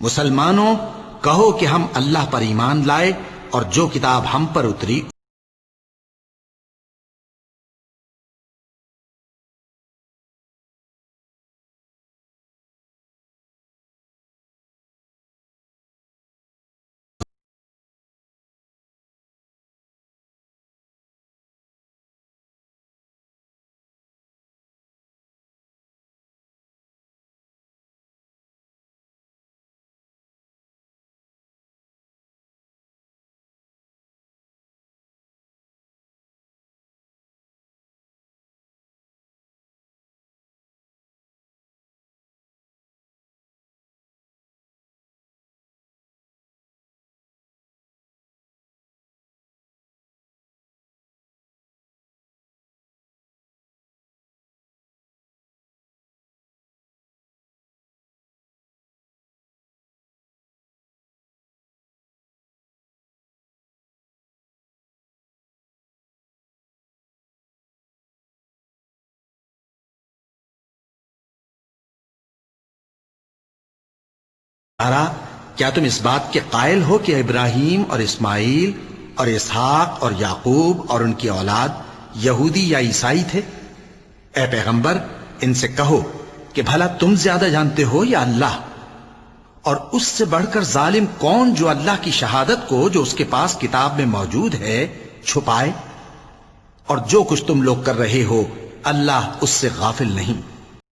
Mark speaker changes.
Speaker 1: मुसलमानों, कहो कि हम अल्लाह पर ईमान लाए और जो किताब हम पर उतरी क्या तुम इस बात के कायल हो कि इब्राहीम और इस्माइल और इसहाक और याकूब और उनकी औलाद यहूदी या ईसाई थे? ए पैगंबर, इनसे कहो कि भला तुम ज्यादा जानते हो या अल्लाह? और उससे बढ़कर जालिम कौन जो अल्लाह की शहादत को, जो उसके पास किताब में मौजूद है, छुपाए? और जो कुछ तुम लोग कर रहे हो, अल्लाह उससे गाफिल नहीं।